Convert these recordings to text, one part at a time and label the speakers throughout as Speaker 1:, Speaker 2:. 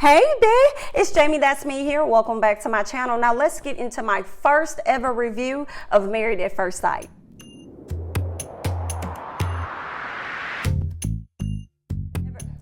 Speaker 1: Hey there, it's Jamie, that's me here. Welcome back to my channel. Now let's get into my first ever review of Married at First Sight.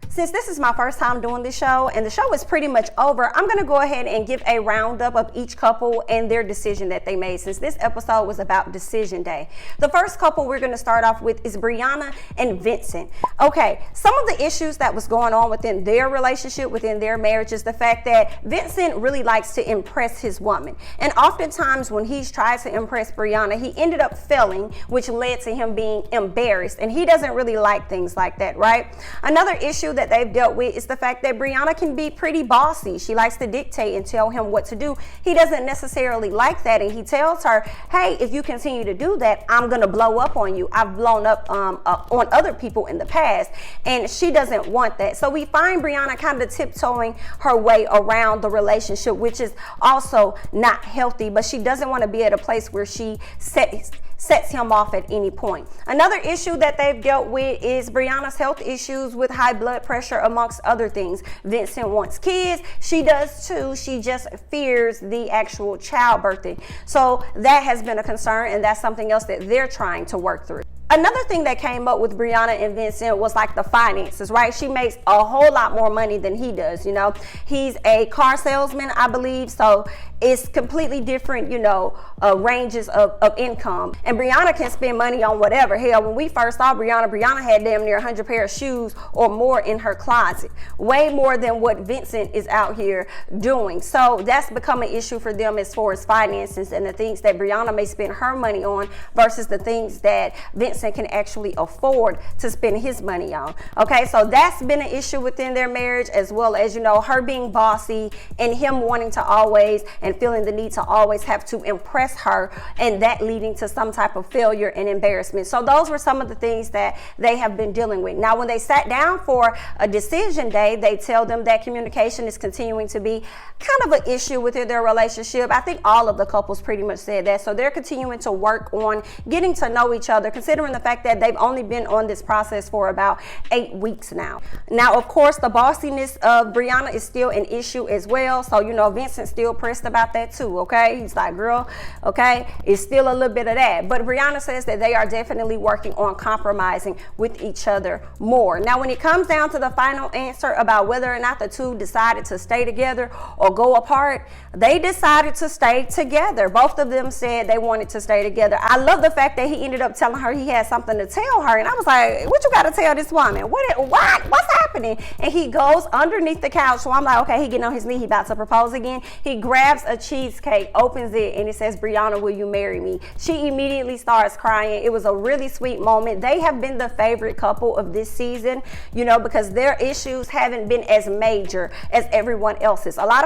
Speaker 1: Since this is my first time doing this show and the show is pretty much over, I'm gonna go ahead and give a roundup of each couple and their decision that they made, since this episode was about decision day. The first couple we're gonna start off with is Brianna and Vincent. Okay, some of the issues that was going on within their relationship, within their marriage, is the fact that Vincent really likes to impress his woman. And oftentimes when he's tried to impress Brianna, he ended up failing, which led to him being embarrassed. And he doesn't really like things like that, right? Another issue that they've dealt with is the fact that Brianna can be pretty bossy. She likes to dictate and tell him what to do. He doesn't necessarily like that, and he tells her, hey, if you continue to do that, I'm gonna blow up on you. I've blown up on other people in the past, and she doesn't want that. So we find Brianna kind of tiptoeing her way around the relationship, which is also not healthy, but she doesn't want to be at a place where she sets him off at any point. Another issue that they've dealt with is Brianna's health issues with high blood pressure, amongst other things. Vincent wants kids. She does too. She just fears the actual childbirthing. So that has been a concern, and that's something else that they're trying to work through. Another thing that came up with Brianna and Vincent was like the finances, right? She makes a whole lot more money than he does, you know. He's a car salesman, I believe, so it's completely different, you know, ranges of income. And Brianna can spend money on whatever. Hell, when we first saw Brianna had damn near 100 pair of shoes or more in her closet. Way more than what Vincent is out here doing. So that's become an issue for them as far as finances and the things that Brianna may spend her money on versus the things that Vincent can actually afford to spend his money on. Okay, so that's been an issue within their marriage, as well as, you know, her being bossy and him wanting to always and feeling the need to always have to impress her, and that leading to some type of failure and embarrassment. So those were some of the things that they have been dealing with. Now, when they sat down for a decision day, they tell them that communication is continuing to be kind of an issue within their relationship. I think all of the couples pretty much said that. So they're continuing to work on getting to know each other, considering the fact that they've only been on this process for about 8 weeks now. Now, of course, the bossiness of Brianna is still an issue as well. So, you know, Vincent's still pressed about that too, okay? He's like, girl, okay, it's still a little bit of that. But Brianna says that they are definitely working on compromising with each other more. Now, when it comes down to the final answer about whether or not the two decided to stay together or go apart, they decided to stay together. Both of them said they wanted to stay together. I love the fact that he ended up telling her he had something to tell her, and I was like, what you got to tell this woman? What's happening? And he goes underneath the couch. So I'm like, okay, he getting on his knee, he about to propose again. He grabs a cheesecake, opens it, and it says, Brianna, will you marry me? She immediately starts crying. It was a really sweet moment. They have been the favorite couple of this season, you know, because their issues haven't been as major as everyone else's. A lot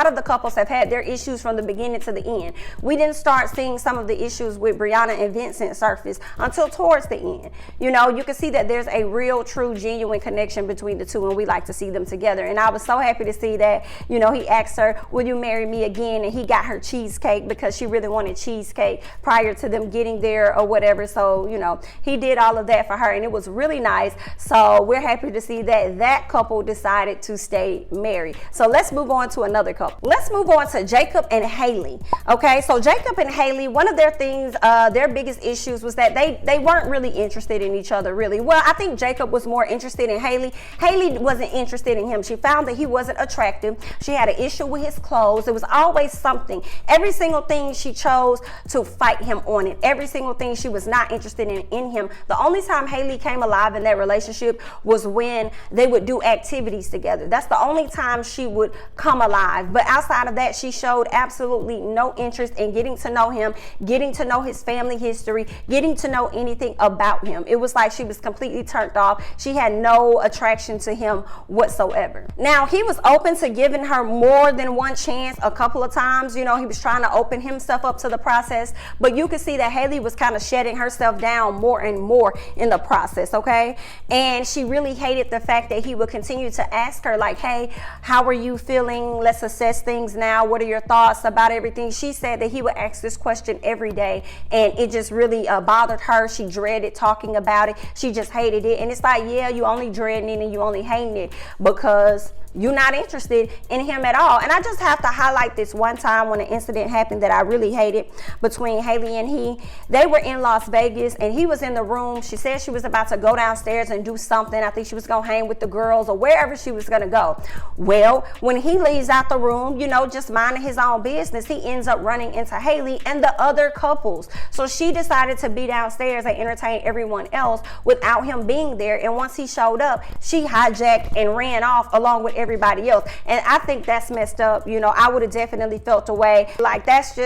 Speaker 1: of the couples have had their issues from the beginning to the end. We didn't start seeing some of the issues with Brianna and Vincent surface until towards the end. You know, you can see that there's a real, true, genuine connection between the two, and we like to see them together. And I was so happy to see that, you know, he asked her, will you marry me again? And he got her cheesecake because she really wanted cheesecake prior to them getting there or whatever. So, you know, he did all of that for her, and it was really nice. So we're happy to see that that couple decided to stay married. So let's move on to another couple. Let's move on to Jacob and Haley. Okay, so Jacob and Haley, one of their things, their biggest issues was that they weren't really interested in each other, really. Well, I think Jacob was more interested in Haley. Haley wasn't interested in him. She found that he wasn't attractive. She had an issue with his clothes. It was always something. Every single thing she chose to fight him on it. Every single thing she was not interested in him. The only time Haley came alive in that relationship was when they would do activities together. That's the only time she would come alive. But outside of that, she showed absolutely no interest in getting to know him, getting to know his family history, getting to know anything about him. It was like she was completely turned off. She had no attraction to him whatsoever. Now, he was open to giving her more than one chance a couple of times. You know, he was trying to open himself up to the process, but you could see that Haley was kind of shutting herself down more and more in the process, okay? And she really hated the fact that he would continue to ask her, like, hey, how are you feeling? Let's assess things now. What are your thoughts about everything? She said that he would ask this question every day, and it just really bothered her. She dreaded talking about it. She just hated it. And it's like, yeah, you only dreading it and you only hating it because you're not interested in him at all. And I just have to highlight this one time when an incident happened that I really hated between Haley and he. They were in Las Vegas and he was in the room. She said she was about to go downstairs and do something. I think she was gonna hang with the girls or wherever she was gonna go. Well, when he leaves out the room, you know, just minding his own business, he ends up running into Haley and the other couples. So she decided to be downstairs and entertain everyone else without him being there. And once he showed up, she hijacked and ran off along with everybody else. And I think that's messed up. You know, I would have definitely felt away. Like, that's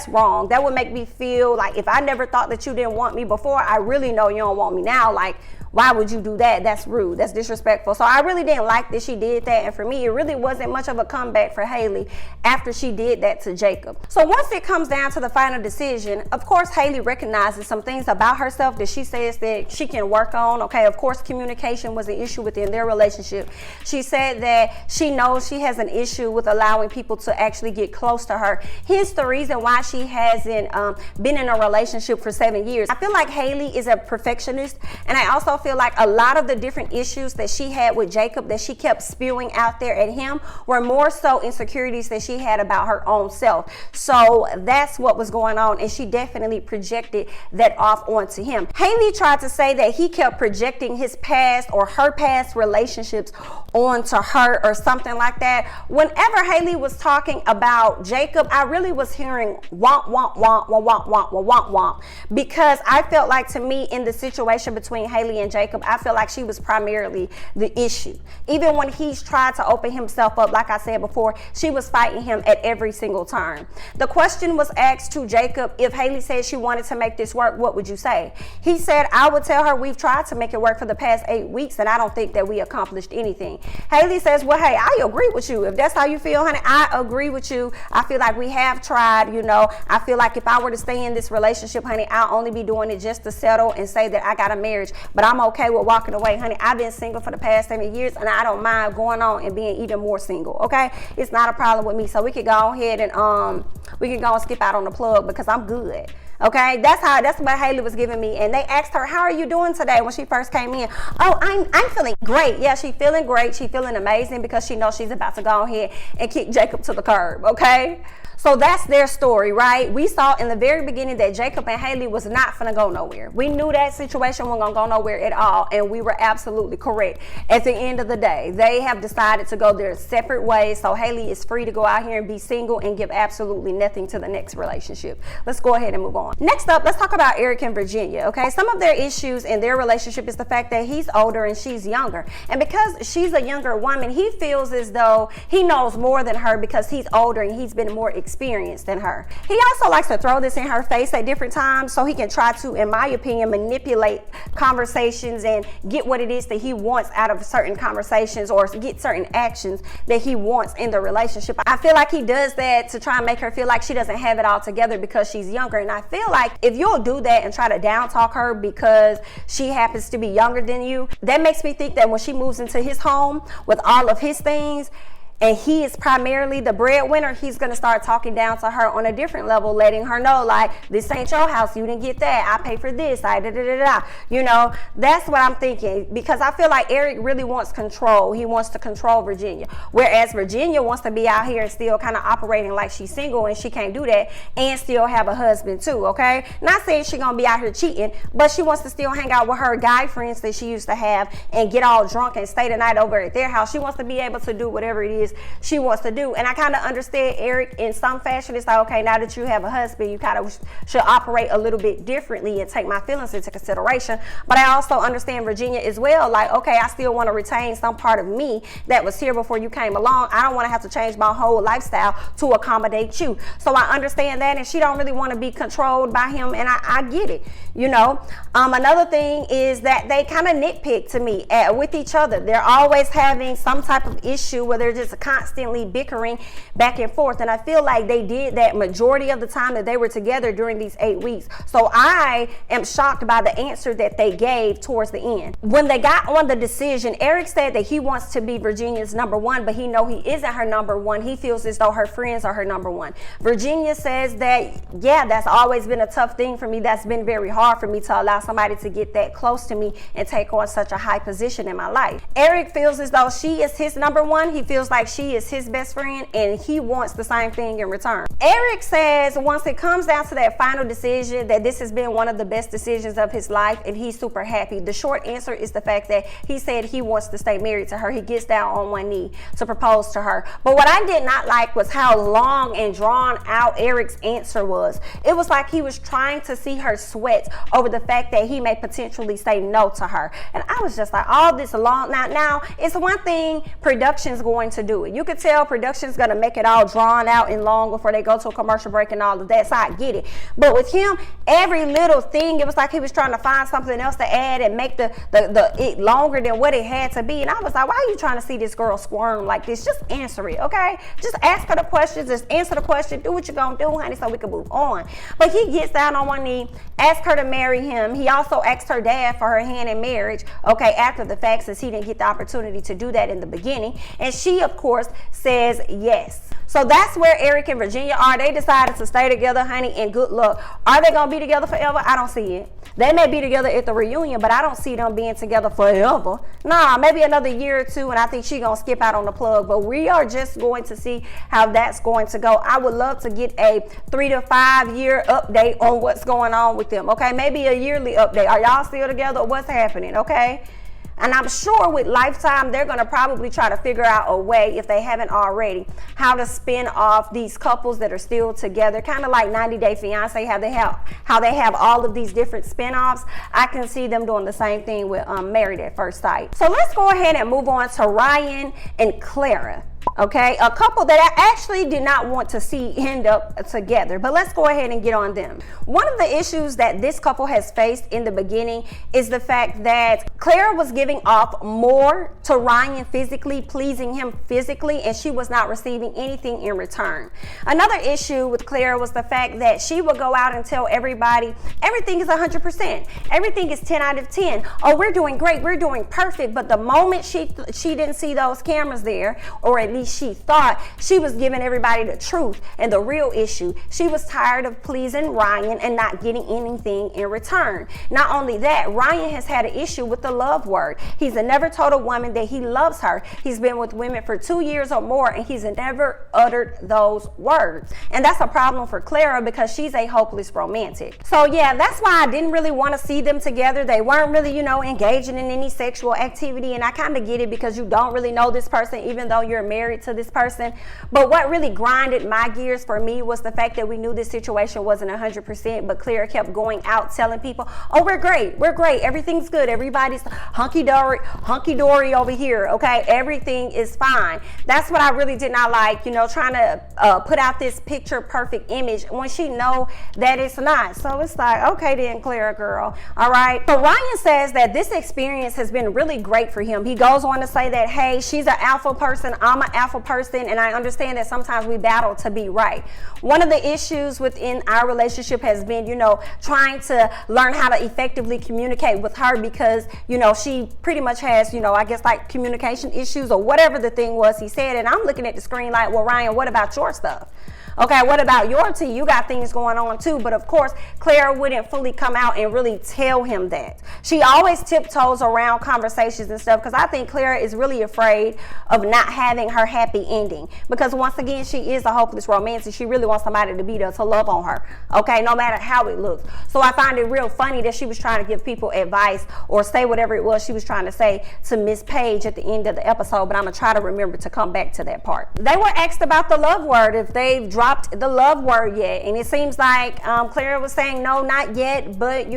Speaker 1: wrong. That would make me feel like, if I never thought that you didn't want me before, I really know you don't want me now. Like, why would you do that? That's rude. That's disrespectful. So I really didn't like that she did that. And for me, it really wasn't much of a comeback for Haley after she did that to Jacob. So once it comes down to the final decision, of course, Haley recognizes some things about herself that she says that she can work on. Okay, of course, communication was an issue within their relationship. She said that she knows she has an issue with allowing people to actually get close to her. Here's the reason why she hasn't been in a relationship for 7 years. I feel like Haley is a perfectionist, and I also feel like a lot of the different issues that she had with Jacob that she kept spewing out there at him were more so insecurities that she had about her own self. So that's what was going on, and she definitely projected that off onto him. Haley tried to say that he kept projecting his past or her past relationships onto her or something like that. Whenever Haley was talking about Jacob, I really was hearing womp, womp, womp, womp, womp, womp, womp, womp, because I felt like, to me, in the situation between Haley and Jacob, I feel like she was primarily the issue. Even when he's tried to open himself up, like I said before, she was fighting him at every single turn. The question was asked to Jacob, if Haley said she wanted to make this work, what would you say? He said, I would tell her we've tried to make it work for the past 8 weeks and I don't think that we accomplished anything. Haley says, well, hey, I agree with you. If that's how you feel, honey, I agree with you. I feel like we have tried, you know. I feel like if I were to stay in this relationship, honey, I'll only be doing it just to settle and say that I got a marriage, but I'm okay with walking away. Honey, I've been single for the past 7 years and I don't mind going on and being even more single. Okay, it's not a problem with me. So we could go ahead and we can go and skip out on the plug because I'm good. Okay, that's what Haley was giving me. And they asked her, how are you doing today, when she first came in? Oh, I'm feeling great. Yeah, she's feeling great. She's feeling amazing because she knows she's about to go ahead and kick Jacob to the curb. Okay, so that's their story, right? We saw in the very beginning that Jacob and Haley was not finna go nowhere. We knew that situation wasn't gonna go nowhere at all, and we were absolutely correct. At the end of the day, they have decided to go their separate ways, so Haley is free to go out here and be single and give absolutely nothing to the next relationship. Let's go ahead and move on. Next up, let's talk about Erik and Virginia, okay? Some of their issues in their relationship is the fact that he's older and she's younger. And because she's a younger woman, he feels as though he knows more than her because he's older and he's been more experienced than her. He also likes to throw this in her face at different times so he can try to, in my opinion, manipulate conversations and get what it is that he wants out of certain conversations or get certain actions that he wants in the relationship. I feel like he does that to try and make her feel like she doesn't have it all together because she's younger. And I feel like if you'll do that and try to down talk her because she happens to be younger than you, that makes me think that when she moves into his home with all of his things, and he is primarily the breadwinner, he's going to start talking down to her on a different level, letting her know, like, this ain't your house, you didn't get that, I pay for this, you know. That's what I'm thinking, because I feel like Erik really wants control. He wants to control Virginia, whereas Virginia wants to be out here and still kind of operating like she's single, and she can't do that and still have a husband too. Okay, not saying she's gonna be out here cheating, but she wants to still hang out with her guy friends that she used to have and get all drunk and stay the night over at their house. She wants to be able to do whatever it is she wants to do. And I kind of understand Erik in some fashion. It's like, okay, now that you have a husband, you kind of should operate a little bit differently and take my feelings into consideration. But I also understand Virginia as well. Like, okay, I still want to retain some part of me that was here before you came along. I don't want to have to change my whole lifestyle to accommodate you. So I understand that, and she don't really want to be controlled by him, and I get it, you know. Another thing is that they kind of nitpick to me with each other. They're always having some type of issue where they're just just constantly bickering back and forth. And I feel like they did that majority of the time that they were together during these 8 weeks. So I am shocked by the answer that they gave towards the end. When they got on the decision, Erik said that he wants to be Virginia's number one, but he know he isn't her number one. He feels as though her friends are her number one. Virginia says that, yeah, that's always been a tough thing for me. That's been very hard for me to allow somebody to get that close to me and take on such a high position in my life. Erik feels as though she is his number one. He feels like she is his best friend, and he wants the same thing in return. Erik says once it comes down to that final decision, that this has been one of the best decisions of his life, and he's super happy. The short answer is the fact that he said he wants to stay married to her. He gets down on one knee to propose to her. But what I did not like was how long and drawn out Erik's answer was. It was like he was trying to see her sweat over the fact that he may potentially say no to her. And I was just like, all this long. Now it's one thing production's going to do it. You could tell production's going to make it all drawn out and long before they go to a commercial break and all of that. So I get it. But with him, every little thing, it was like he was trying to find something else to add and make it longer than what it had to be. And I was like, why are you trying to see this girl squirm like this? Just answer it, okay? Just ask her the questions. Just answer the question. Do what you're going to do, honey, so we can move on. But he gets down on one knee, asks her to marry him. He also asked her dad for her hand in marriage, okay, after the fact, since he didn't get the opportunity to do that in the beginning. And she, of course, says yes. So that's where Erik and Virginia are. They decided to stay together, honey, and good luck. Are they going to be together forever? I don't see it. They may be together at the reunion, but I don't see them being together forever. Nah, maybe another year or two, and I think she's going to skip out on the plug. But we are just going to see how that's going to go. I would love to get a 3 to 5 year update on what's going on with them, okay? Maybe a yearly update. Are y'all still together? What's happening, okay? And I'm sure with Lifetime, they're going to probably try to figure out a way, if they haven't already, how to spin off these couples that are still together, kind of like 90 Day Fiance, how they have all of these different spin-offs. I can see them doing the same thing with Married at First Sight. So let's go ahead and move on to Ryan and Clara. Okay, a couple that I actually did not want to see end up together, but let's go ahead and get on them. One of the issues that this couple has faced in the beginning is the fact that Clara was giving off more to Ryan physically, pleasing him physically, and she was not receiving anything in return. Another issue with Clara was the fact that she would go out and tell everybody everything is 100%, everything is 10 out of 10. Oh, we're doing great, we're doing perfect. But the moment she didn't see those cameras there, or at least she thought, she was giving everybody the truth and the real issue. She was tired of pleasing Ryan and not getting anything in return. Not only that, Ryan has had an issue with the love word. He's never told a woman that he loves her. He's been with women for 2 years or more, and he's never uttered those words. And that's a problem for Clara because she's a hopeless romantic. So yeah, that's why I didn't really want to see them together. They weren't really, engaging in any sexual activity, and I kind of get it because you don't really know this person, even though you're married to this person. But what really grinded my gears for me was the fact that we knew this situation wasn't 100%, but Clara kept going out telling people, oh, we're great, everything's good, everybody's hunky-dory over here, okay, everything is fine. That's what I really did not like, trying to put out this picture perfect image when she know that it's not. So it's like, okay then, Clara girl, all right. So Ryan says that this experience has been really great for him. He goes on to say that, hey, she's an alpha person, I'm an alpha person, and I understand that sometimes we battle to be right. One of the issues within our relationship has been, trying to learn how to effectively communicate with her because, she pretty much has, I guess like communication issues or whatever the thing was he said. And I'm looking at the screen like, well, Ryan, what about your stuff? Okay, what about your tea? You got things going on too. But of course, Clara wouldn't fully come out and really tell him that. She always tiptoes around conversations and stuff because I think Clara is really afraid of not having her happy ending. Because once again, she is a hopeless romantic. She really wants somebody to be there to love on her. Okay, no matter how it looks. So I find it real funny that she was trying to give people advice or say whatever it was she was trying to say to Miss Paige at the end of the episode. But I'm going to try to remember to come back to that part. They were asked about the love word, if they've dropped the love word yet, and it seems like Clara was saying no, not yet, but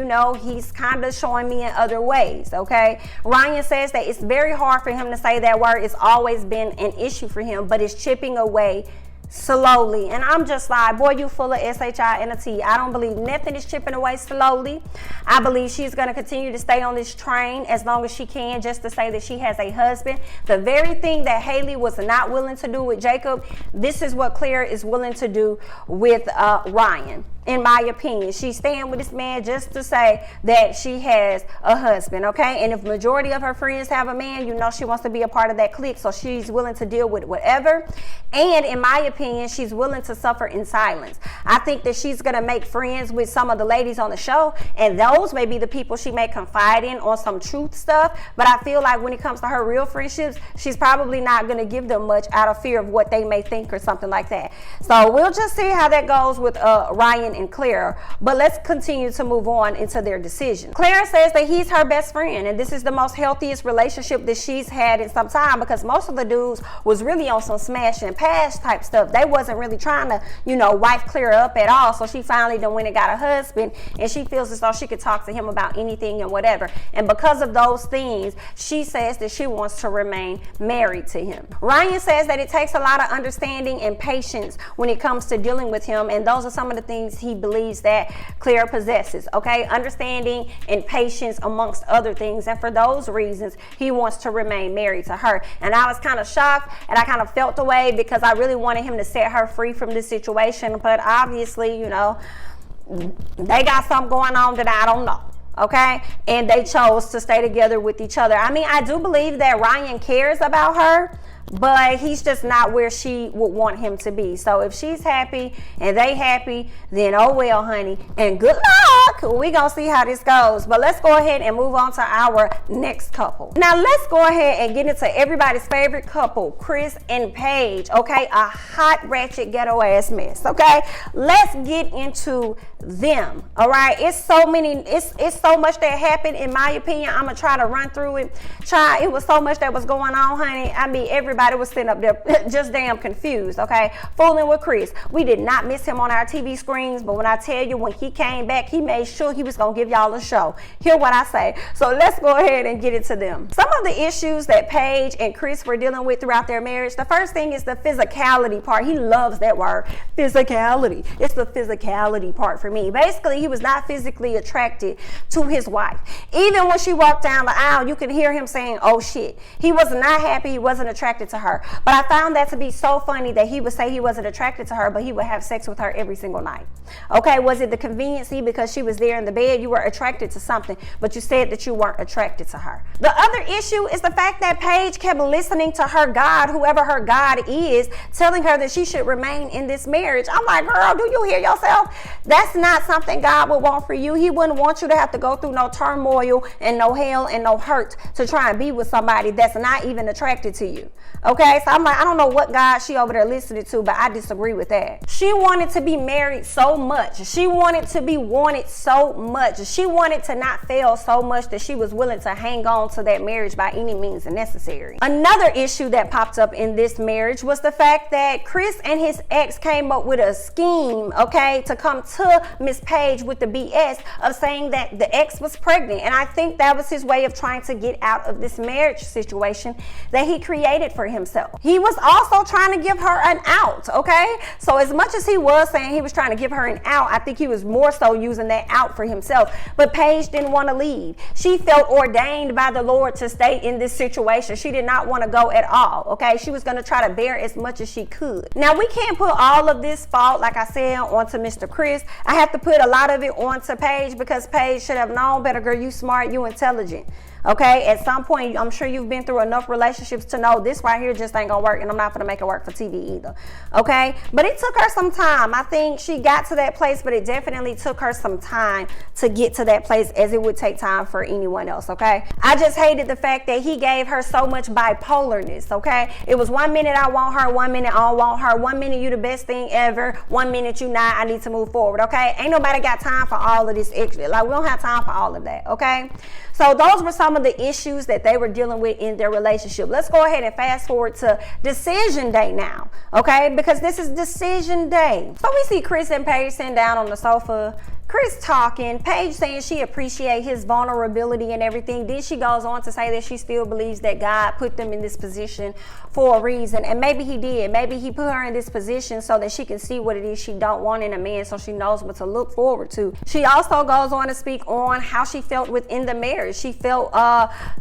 Speaker 1: he's kind of showing me in other ways. Okay, Ryan says that it's very hard for him to say that word. It's always been an issue for him, but it's chipping away slowly. And I'm just like, boy, you full of S-H-I-N-T. I don't believe nothing is chipping away slowly. I believe she's going to continue to stay on this train as long as she can, just to say that she has a husband. The very thing that Haley was not willing to do with Jacob, this is what Clara is willing to do with Ryan. In my opinion, she's staying with this man just to say that she has a husband, okay? And if majority of her friends have a man, you know she wants to be a part of that clique, so she's willing to deal with whatever. And in my opinion, she's willing to suffer in silence. I think that she's going to make friends with some of the ladies on the show, and those may be the people she may confide in on some truth stuff. But I feel like when it comes to her real friendships, she's probably not going to give them much out of fear of what they may think or something like that. So we'll just see how that goes with Ryan and Clara. But let's continue to move on into their decision. Clara says that he's her best friend, and this is the most healthiest relationship that she's had in some time, because most of the dudes was really on some smash and pass type stuff. They wasn't really trying to, you know, wife Clara up at all. So she finally done went and got a husband, and she feels as though she could talk to him about anything and whatever. And because of those things, she says that she wants to remain married to him. Ryan says that it takes a lot of understanding and patience when it comes to dealing with him, and those are some of the things he believes that Clara possesses, okay? Understanding and patience amongst other things, and for those reasons he wants to remain married to her. And I was kind of shocked, and I kind of felt the way, because I really wanted him to set her free from this situation, but obviously, you know, they got something going on that I don't know. Okay, and they chose to stay together with each other. I mean, I do believe that Ryan cares about her, but he's just not where she would want him to be. So if she's happy and they happy, then oh well, honey, and good luck. We gonna see how this goes. But let's go ahead and move on to our next couple. Now let's go ahead and get into everybody's favorite couple, Chris and Paige. Okay, a hot, ratchet, ghetto ass mess. Okay, let's get into them. All right, it's so so much that happened. In my opinion, I'm gonna try to run through it. It was so much that was going on, honey. I mean, everybody was sitting up there just damn confused. Okay, fooling with Chris. We did not miss him on our TV screens, but when I tell you, when he came back, he made sure he was gonna give y'all a show. Hear what I say. So let's go ahead and get into them. Some of the issues that Paige and Chris were dealing with throughout their marriage. The first thing is the physicality part. He loves that word, physicality. It's the physicality part for me. Basically, he was not physically attracted to his wife. Even when she walked down the aisle, you could hear him saying, oh shit. He was not happy. He wasn't attracted to her. But I found that to be so funny that he would say he wasn't attracted to her, but he would have sex with her every single night. Okay, was it the conveniency because she was there in the bed? You were attracted to something, but you said that you weren't attracted to her. The other issue is the fact that Paige kept listening to her God, whoever her God is, telling her that she should remain in this marriage. I'm like, girl, do you hear yourself? That's not something God would want for you. He wouldn't want you to have to go through no turmoil and no hell and no hurt to try and be with somebody that's not even attracted to you. Okay, so I'm like, I don't know what God she over there listening to, but I disagree with that. She wanted to be married so much. She wanted to be wanted so much. She wanted to not fail so much that she was willing to hang on to that marriage by any means necessary. Another issue that popped up in this marriage was the fact that Chris and his ex came up with a scheme, okay, to come to Miss Paige with the BS of saying that the ex was pregnant. And I think that was his way of trying to get out of this marriage situation that he created for himself. He was also trying to give her an out, okay? So as much as he was saying he was trying to give her an out, I think he was more so using that out for himself. But Paige didn't want to leave. She felt ordained by the Lord to stay in this situation. She did not want to go at all, okay? She was going to try to bear as much as she could. Now, we can't put all of this fault, like I said, onto Mr. Chris. I have to put a lot of it onto Paige, because Paige should have known better. Girl, you smart, you intelligent. Okay, at some point, I'm sure you've been through enough relationships to know this right here just ain't gonna work, and I'm not gonna make it work for TV either. Okay, but it took her some time. I think she got to that place, but it definitely took her some time to get to that place, as it would take time for anyone else. Okay, I just hated the fact that he gave her so much bipolarness. Okay, it was 1 minute I want her, 1 minute I don't want her, 1 minute you the best thing ever, 1 minute you not, I need to move forward. Okay, ain't nobody got time for all of this extra. Like, we don't have time for all of that. Okay, so those were some of the issues that they were dealing with in their relationship. Let's go ahead and fast forward to decision day now, okay? Because this is decision day. So we see Chris and Paige sitting down on the sofa, Chris talking, Paige saying she appreciates his vulnerability and everything. Then she goes on to say that she still believes that God put them in this position for a reason. And maybe he did. Maybe he put her in this position so that she can see what it is she don't want in a man, so she knows what to look forward to. She also goes on to speak on how she felt within the marriage. She felt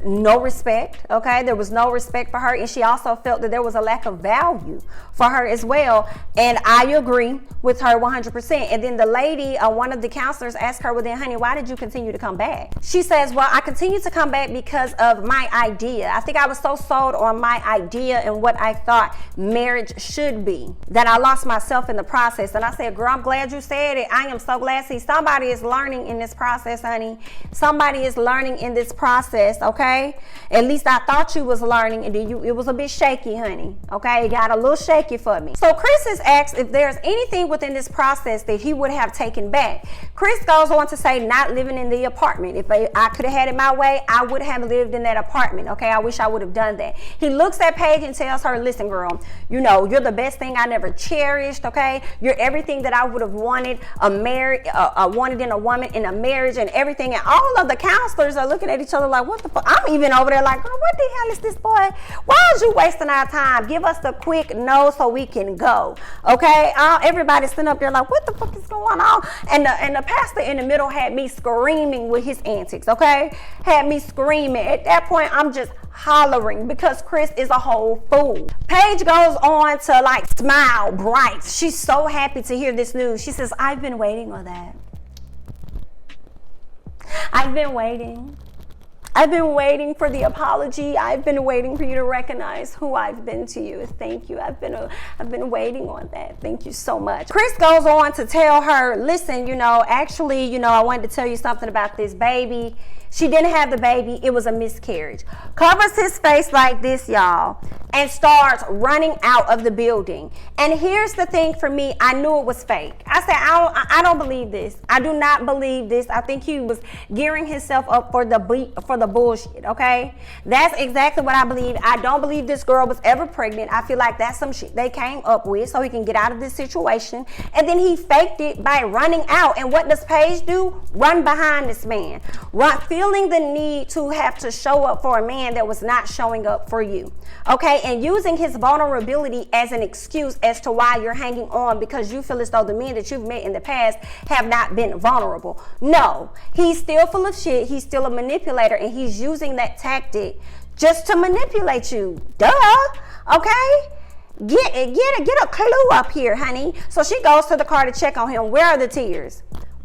Speaker 1: no respect, okay? There was no respect for her, and she also felt that there was a lack of value for her as well. And I agree with her 100%. And then the lady, one of the counselors, asked her, well then honey, why did you continue to come back? She says, well, I continued to come back because of my idea. I think I was so sold on my idea and what I thought marriage should be that I lost myself in the process. And I said, girl, I'm glad you said it. I am so glad. See, somebody is learning in this process, honey. Somebody is learning in this process, okay? At least I thought you was learning, and then it was a bit shaky, honey, okay? It got a little shaky for me. So Chris is asked if there's anything within this process that he would have taken back. Chris goes on to say not living in the apartment. If I could have had it my way, I would have lived in that apartment, okay? I wish I would have done that. He looks at Paige and tells her, listen, girl, you know, you're the best thing I never cherished, okay? You're everything that I would have wanted wanted in a woman, in a marriage, and everything. And all of the counselors are looking at each other like, what the fuck? I'm even over there like, girl, what the hell is this boy? Why is you wasting our time? Give us the quick no so we can go, okay? Everybody's sitting up there like, what the fuck is going on? And the pastor in the middle had me screaming with his antics, okay? Had me screaming. At that point, I'm just hollering because Chris is a whole fool. Paige goes on to like smile bright. She's so happy to hear this news. She says, I've been waiting on that. I've been waiting. I've been waiting for the apology. I've been waiting for you to recognize who I've been to you. Thank you. I've been waiting on that. Thank you so much. Chris goes on to tell her, listen, actually, I wanted to tell you something about this baby. She didn't have the baby. It was a miscarriage. Covers his face like this, y'all, and starts running out of the building. And here's the thing for me. I knew it was fake. I said, I don't believe this. I do not believe this. I think he was gearing himself up for the bullshit, okay? That's exactly what I believe. I don't believe this girl was ever pregnant. I feel like that's some shit they came up with so he can get out of this situation. And then he faked it by running out. And what does Paige do? Run behind this man. Feeling the need to have to show up for a man that was not showing up for you, okay? And using his vulnerability as an excuse as to why you're hanging on because you feel as though the men that you've met in the past have not been vulnerable. No, he's still full of shit. He's still a manipulator, and he's using that tactic just to manipulate you. Duh, okay? Get a clue up here, honey. So she goes to the car to check on him. Where are the tears?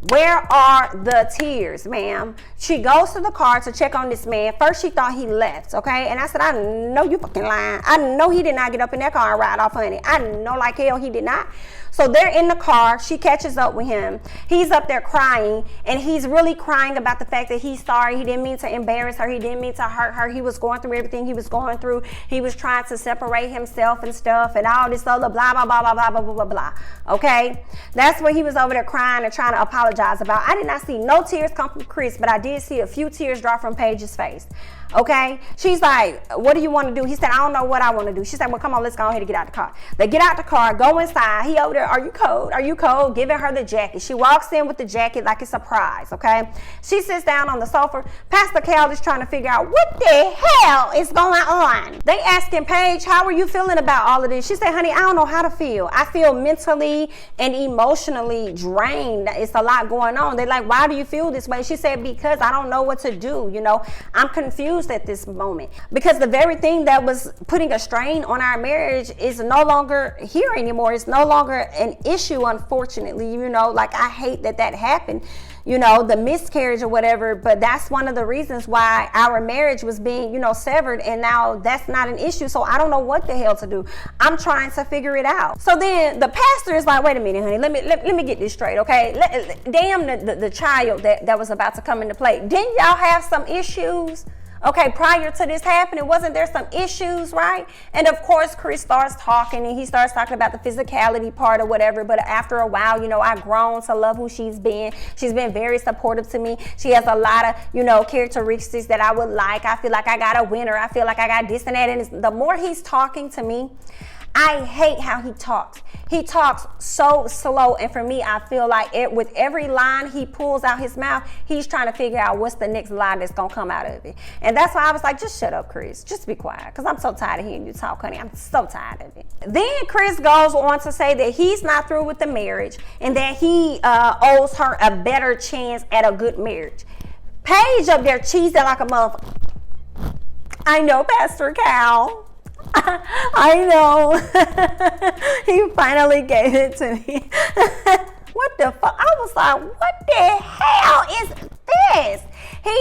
Speaker 1: Where are the tears, ma'am? She goes to the car to check on this man. First, she thought he left, okay? And I said, I know you fucking lying. I know he did not get up in that car and ride off, honey. I know like hell he did not. So they're in the car. She catches up with him. He's up there crying, and he's really crying about the fact that he's sorry. He didn't mean to embarrass her. He didn't mean to hurt her. He was going through everything he was going through. He was trying to separate himself and stuff and all this other blah, blah, blah, blah, blah, blah, blah, blah, blah. Okay? That's what he was over there crying and trying to apologize about. I did not see no tears come from Chris, but I did see a few tears drop from Paige's face. Okay? She's like, what do you want to do? He said, I don't know what I want to do. She said, well, come on, let's go ahead and get out the car. They get out the car, go inside. He over there, are you cold? Are you cold? Giving her the jacket. She walks in with the jacket like it's a prize, okay? She sits down on the sofa. Pastor Cal is trying to figure out what the hell is going on. They asking Paige, how are you feeling about all of this? She said, honey, I don't know how to feel. I feel mentally and emotionally drained. It's a lot going on. They're like, why do you feel this way? She said, because I don't know what to do. I'm confused at this moment because the very thing that was putting a strain on our marriage is no longer here anymore. It's no longer an issue, unfortunately. Like I hate that happened, the miscarriage or whatever, but that's one of the reasons why our marriage was being, severed, and now that's not an issue. So I don't know what the hell to do. I'm trying to figure it out. So then the pastor is like, wait a minute, honey, let me get this straight, okay? Damn the child that was about to come into play. Didn't y'all have some issues? Okay, prior to this happening, wasn't there some issues, right? And of course, Chris starts talking, and he starts talking about the physicality part or whatever. But after a while, I've grown to love who she's been. She's been very supportive to me. She has a lot of, characteristics that I would like. I feel like I got a winner. I feel like I got this and that. And the more he's talking to me, I hate how he talks. He talks so slow, and for me, I feel like with every line he pulls out his mouth, he's trying to figure out what's the next line that's gonna come out of it. And that's why I was like, just shut up, Chris. Just be quiet, because I'm so tired of hearing you talk, honey. I'm so tired of it. Then Chris goes on to say that he's not through with the marriage and that he owes her a better chance at a good marriage. Paige up there cheesing like a motherfucker. I know, Pastor Cal. I know. He finally gave it to me. What the fuck? I was like, what the hell is this?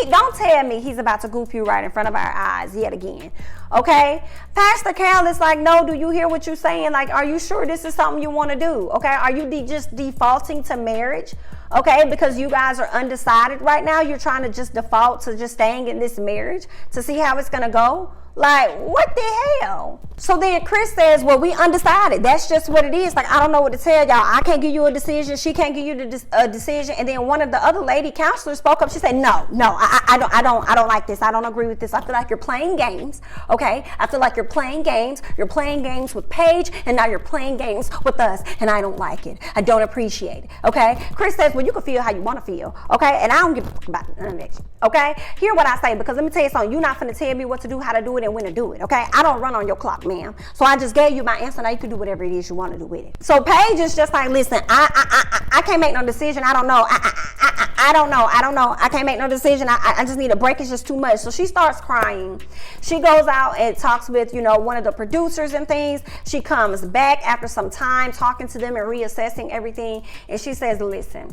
Speaker 1: Don't tell me he's about to goof you right in front of our eyes yet again. Okay? Pastor Cal is like, no, do you hear what you're saying? Like, are you sure this is something you want to do? Okay? Are you just defaulting to marriage? Okay? Because you guys are undecided right now. You're trying to just default to just staying in this marriage to see how it's going to go? Like, what the hell? So then Chris says, well, we undecided. That's just what it is. Like, I don't know what to tell y'all. I can't give you a decision. She can't give you a decision. And then one of the other lady counselors spoke up. She said, no, I don't like this. I don't agree with this. I feel like you're playing games. Okay? I feel like you're playing games. You're playing games with Paige, and now you're playing games with us. And I don't like it. I don't appreciate it. Okay? Chris says, well, you can feel how you want to feel. Okay? And I don't give a fuck about none of that. Okay? Hear what I say, because let me tell you something. You're not finna tell me what to do, how to do it, and when to do it. Okay? I don't run on your clock, ma'am. So I just gave you my answer. Now you can do whatever it is you want to do with it. So Paige is just like, listen, I can't make no decision. I don't know. I don't know. I can't make no decision. I just need a break. It's just too much. So she starts crying. She goes out and talks with, one of the producers and things. She comes back after some time talking to them and reassessing everything. And she says, listen,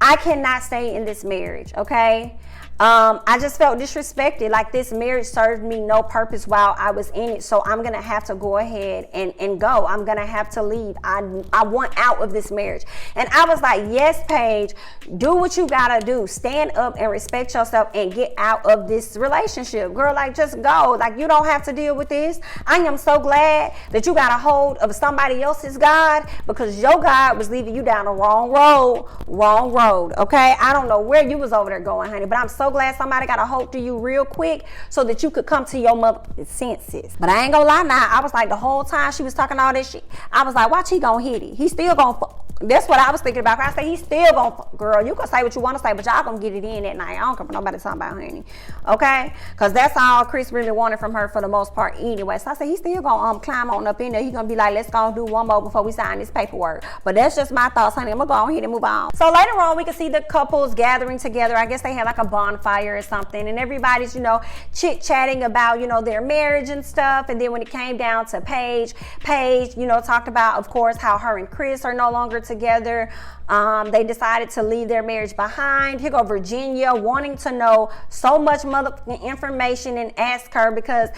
Speaker 1: I cannot stay in this marriage, okay? I just felt disrespected. Like, this marriage served me no purpose while I was in it. So I'm going to have to go ahead and go. I'm going to have to leave. I want out of this marriage. And I was like, yes, Paige, do what you got to do. Stand up and respect yourself and get out of this relationship. Girl, like, just go. Like, you don't have to deal with this. I am so glad that you got a hold of somebody else's God, because your God was leading you down the wrong road. Okay? I don't know where you was over there going, honey, but I'm so glad somebody got a hold to you real quick so that you could come to your mother's senses. But I ain't gonna lie now, I was like, the whole time she was talking all this shit, I was like, watch, he gonna hit it. He still gonna That's what I was thinking about. I said, he's still gonna, girl, you can say what you want to say, but y'all gonna get it in that night. I don't care what nobody talking about, honey. Okay? Because that's all Chris really wanted from her for the most part anyway. So I said, he's still gonna climb on up in there. He's gonna be like, let's go do one more before we sign this paperwork. But that's just my thoughts, honey. I'm gonna go on here and move on. So later on, we can see the couples gathering together. I guess they had like a bonfire or something, and everybody's, chit-chatting about, their marriage and stuff. And then when it came down to Paige, talked about, of course, how her and Chris are no longer together. They decided to leave their marriage behind. Here go Virginia wanting to know so much motherfucking information and ask her because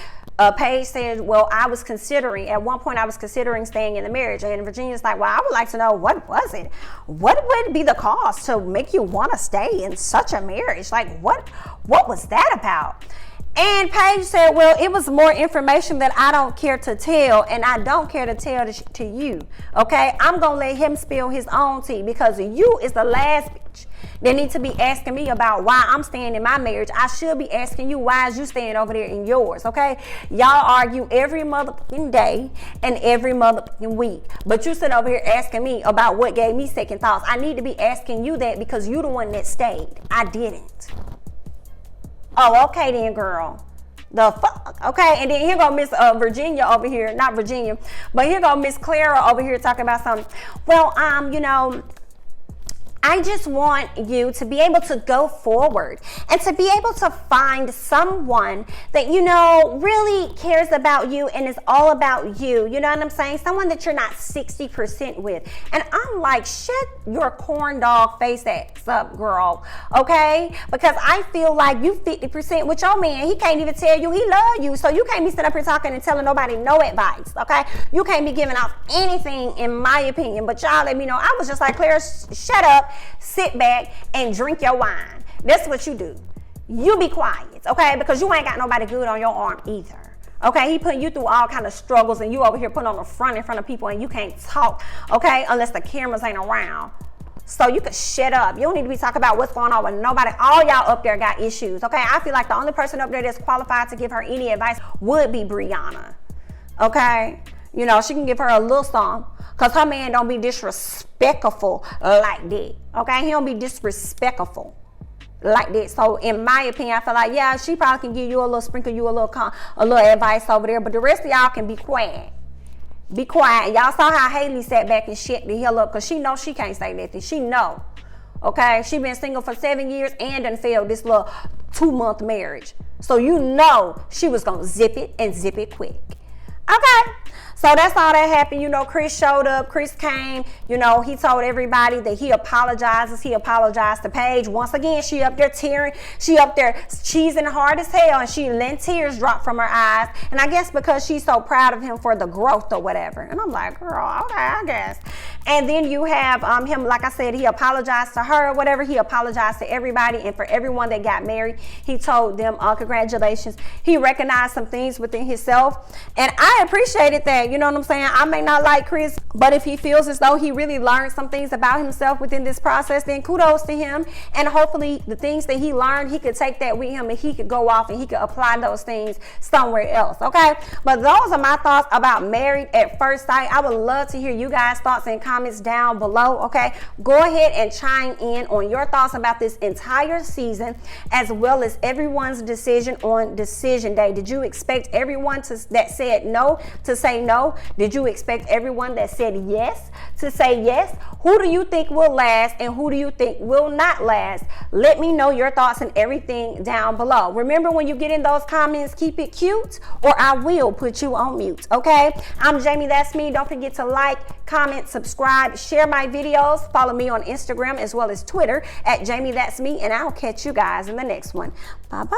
Speaker 1: Paige said, well, at one point I was considering staying in the marriage. And Virginia's like, well, I would like to know, what was it? What would be the cause to make you want to stay in such a marriage? Like, what was that about? And Paige said, well, it was more information that I don't care to tell, and I don't care to tell to you, okay? I'm going to let him spill his own tea because you is the last bitch that need to be asking me about why I'm staying in my marriage. I should be asking you, why is you staying over there in yours, okay? Y'all argue every motherfucking day and every motherfucking week, but you sit over here asking me about what gave me second thoughts. I need to be asking you that because you the one that stayed. I didn't. Oh, okay then, girl. The fuck? Okay, and then here go Miss Virginia over here. Not Virginia, but here go Miss Clara over here talking about something. Well, I just want you to be able to go forward and to be able to find someone that, really cares about you and is all about you. You know what I'm saying? Someone that you're not 60% with. And I'm like, shut your corn dog face ass up, girl. Okay? Because I feel like you 50% with your man. He can't even tell you he love you. So you can't be sitting up here talking and telling nobody no advice. Okay? You can't be giving off anything, in my opinion. But y'all let me know. I was just like, Claire, shut up. Sit back and drink your wine. That's what you do. You be quiet, okay? Because you ain't got nobody good on your arm either. Okay, he putting you through all kind of struggles and you over here putting on the front in front of people and you can't talk, okay? Unless the cameras ain't around. So you could shut up. You don't need to be talking about what's going on with nobody. All y'all up there got issues, okay? I feel like the only person up there that's qualified to give her any advice would be Brianna, okay? You know, she can give her a little song, because her man don't be disrespectful like that. Okay, he don't be disrespectful like that. So in my opinion, I feel like, yeah, she probably can give you a little, sprinkle you a little advice over there, but the rest of y'all can be quiet. Be quiet. Y'all saw how Haley sat back and shut the hell up, because she knows she can't say nothing. She know. Okay, she been single for 7 years and done failed this little 2-month marriage. So you know she was gonna zip it and zip it quick. Okay, so that's all that happened. You know, Chris showed up. Chris came. You know, he told everybody that he apologizes. He apologized to Paige. Once again, she up there tearing. She up there cheesing hard as hell, and she letting tears drop from her eyes. And I guess because she's so proud of him for the growth or whatever. And I'm like, girl, okay, I guess. And then you have him, like I said, he apologized to her or whatever. He apologized to everybody, and for everyone that got married, he told them, congratulations. He recognized some things within himself, and I appreciated that. You know what I'm saying? I may not like Chris, but if he feels as though he really learned some things about himself within this process, then kudos to him. And hopefully the things that he learned, he could take that with him and he could go off and he could apply those things somewhere else. Okay, but those are my thoughts about Married at First Sight. I would love to hear you guys' thoughts and comments down below. Okay, go ahead and chime in on your thoughts about this entire season, as well as everyone's decision on decision day. Did you expect everyone that said no to say no? Did you expect everyone that said yes to say yes? Who do you think will last and who do you think will not last? Let me know your thoughts and everything down below. Remember, when you get in those comments, keep it cute or I will put you on mute. Okay, I'm Jamie, that's me. Don't forget to like, comment, subscribe, share my videos. Follow me on Instagram as well as Twitter at Jamie, that's me, and I'll catch you guys in the next one. Bye bye.